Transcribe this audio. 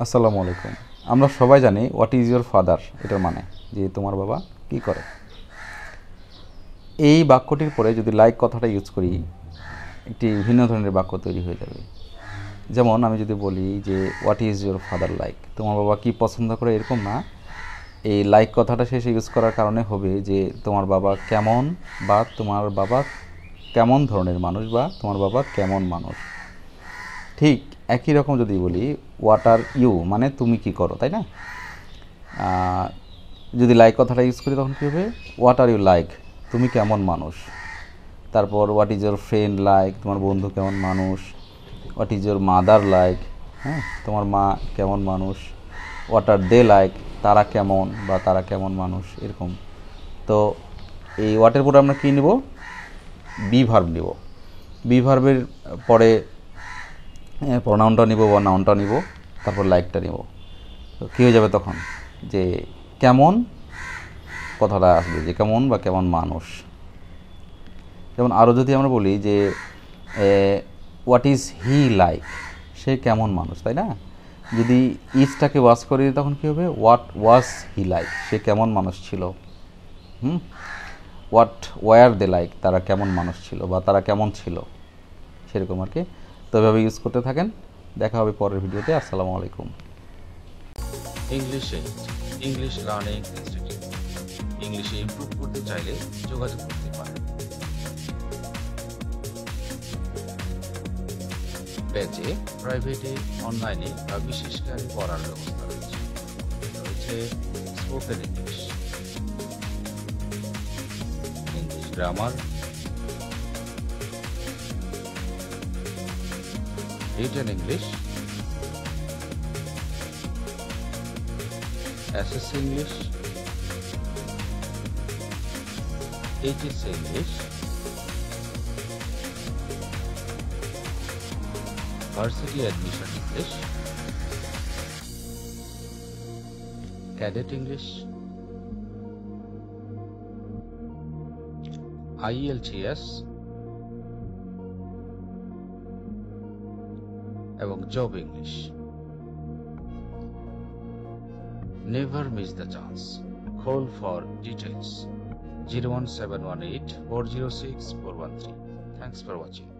আসসালামু আলাইকুম। আমরা সবাই জানি হোয়াট ইজ ইয়োর ফাদার, এটার মানে যে তোমার বাবা কি করে। এই বাক্যটির পরে যদি লাইক কথাটা ইউজ করি, একটি ভিন্ন ধরনের বাক্য তৈরি হয়ে যাবে। যেমন আমি যদি বলি যে what is your father like, তোমার বাবা কি পছন্দ করে, এরকম না। এই লাইক কথাটা শেষে ইউজ করার কারণে হবে যে তোমার বাবা কেমন, বা তোমার বাবা কেমন ধরনের মানুষ, বা তোমার বাবা কেমন মানুষ। ঠিক একই রকম যদি বলি হোয়াট আর ইউ, মানে তুমি কি করো, তাই না? যদি লাইক কথাটা ইউজ করি তখন কী হবে, হোয়াট আর ইউ লাইক, তুমি কেমন মানুষ। তারপর what is your friend like, তোমার বন্ধু কেমন মানুষ। What is your mother like, হ্যাঁ, তোমার মা কেমন মানুষ। হোয়াট আর দে লাইক, তারা কেমন, বা তারা কেমন মানুষ, এরকম। তো এই হোয়াটের পরে আমরা কী নেব, বি ভার্ব নেব। বি ভার্বের পরে প্রনাউনটা নিব বা নাউনটা নিব, তারপর লাইকটা নিব। তো কী হয়ে যাবে তখন, যে কেমন কথাটা আসবে, যে কেমন বা কেমন মানুষ। যেমন আরও যদি আমরা বলি যে হোয়াট ইজ হি লাইক, সে কেমন মানুষ, তাই না? যদি ইজটাকে ওয়াজ করে দিই তখন কী হবে, হোয়াট ওয়াজ হি লাইক, সে কেমন মানুষ ছিল। হোয়াট ওয়ার দে লাইক, তারা কেমন মানুষ ছিল বা তারা কেমন ছিল, সেরকম আর কি। তো এভাবে ইউজ করতে থাকেন। দেখা হবে পরের ভিডিওতে। আসসালামু আলাইকুম। English learning institute. ইংলিশে ইমপ্রুভ করতে চাইলে যোগাযোগ করতে পারেন। ব্যাচে, প্রাইভেটে, অনলাইনে বা বিশেষকারে পড়ার ব্যবস্থা রয়েছে spoken English, English grammar, written English, SSC English, HSC English, varsity admission English, cadet English, IELTS এবং job English. Never miss the chance. Call for details 01718 406 413. Thanks for watching.